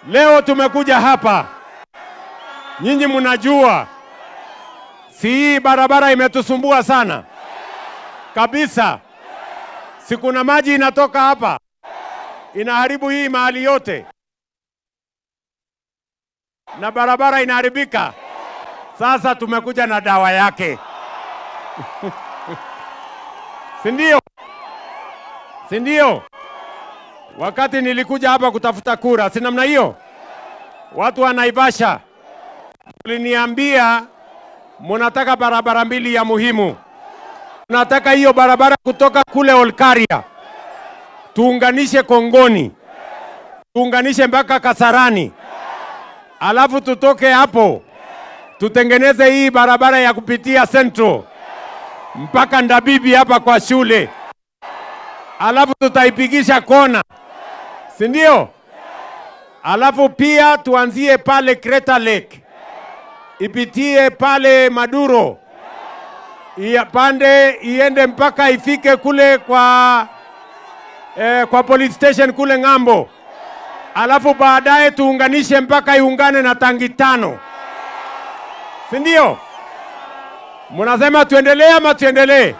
Leo tumekuja hapa, nyinyi mnajua, si hii barabara imetusumbua sana kabisa. Si kuna maji inatoka hapa inaharibu hii mahali yote, na barabara inaharibika. Sasa tumekuja na dawa yake si ndio? Si ndio? Wakati nilikuja hapa kutafuta kura, si namna hiyo, watu wa Naivasha waliniambia mnataka barabara mbili ya muhimu. Nataka hiyo barabara kutoka kule Olkaria tuunganishe Kongoni, tuunganishe mpaka Kasarani, alafu tutoke hapo tutengeneze hii barabara ya kupitia Central mpaka Ndabibi hapa kwa shule, alafu tutaipigisha kona, si ndio? Alafu pia tuanzie pale Crater Lake, ipitie pale Maduro, pande iende mpaka ifike kule kwa police station kule ng'ambo, alafu baadaye tuunganishe mpaka iungane na Tangi Tano, si ndio? Mnasema tuendelee ama tuendelee?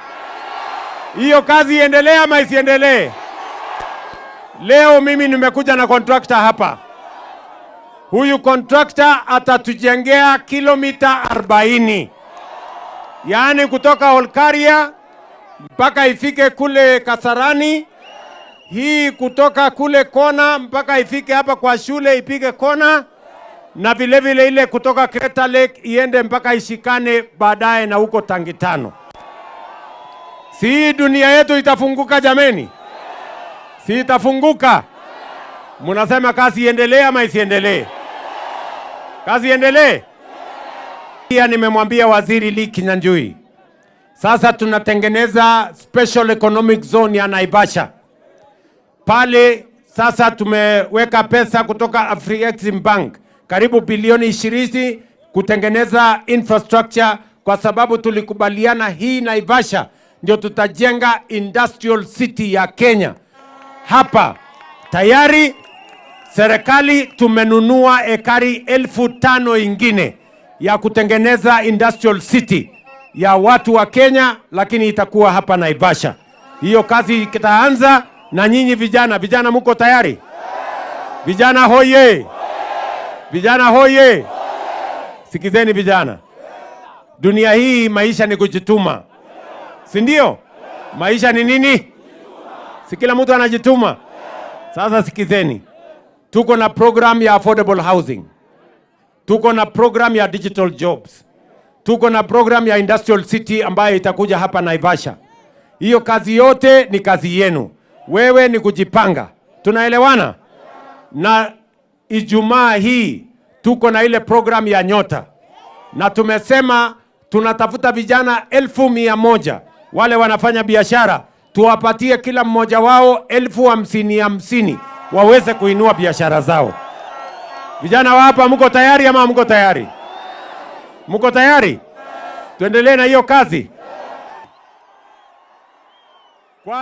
Hiyo kazi iendelee ama isiendelee? Leo mimi nimekuja na contractor hapa. Huyu contractor atatujengea kilomita 40. Yaani kutoka Olkaria mpaka ifike kule Kasarani, hii kutoka kule kona mpaka ifike hapa kwa shule ipige kona, na vile vile ile kutoka Crater Lake iende mpaka ishikane baadaye na huko Tangi Tano. Si dunia yetu itafunguka jameni? Si itafunguka? Mnasema kazi iendelee ama isiendelee? Kazi iendelee. Pia nimemwambia Waziri Lee Kinyanjui, sasa tunatengeneza special economic zone ya Naivasha. Pale sasa tumeweka pesa kutoka Afrexim Bank karibu bilioni 20 kutengeneza infrastructure, kwa sababu tulikubaliana hii Naivasha ndio tutajenga industrial city ya Kenya. Hapa tayari serikali tumenunua ekari 5,000 ingine ya kutengeneza industrial city ya watu wa Kenya, lakini itakuwa hapa Naivasha. Hiyo kazi itaanza na nyinyi vijana mko tayari? Vijana hoye! Vijana hoye! Sikizeni vijana. Dunia hii maisha ni kujituma, si ndio? Maisha ni nini? Si kila mtu anajituma. Sasa sikizeni. Tuko na program ya affordable housing. Tuko na program ya digital jobs. Tuko na program ya industrial city ambayo itakuja hapa Naivasha. Hiyo kazi yote ni kazi yenu. Wewe ni kujipanga. Tunaelewana? Na Ijumaa hii tuko na ile program ya Nyota. Na tumesema tunatafuta vijana 1,100 wale wanafanya biashara, tuwapatie kila mmoja wao 50,050 waweze kuinua biashara zao. Vijana wa hapa mko tayari ama mko tayari? Mko tayari? Tuendelee na hiyo kazi.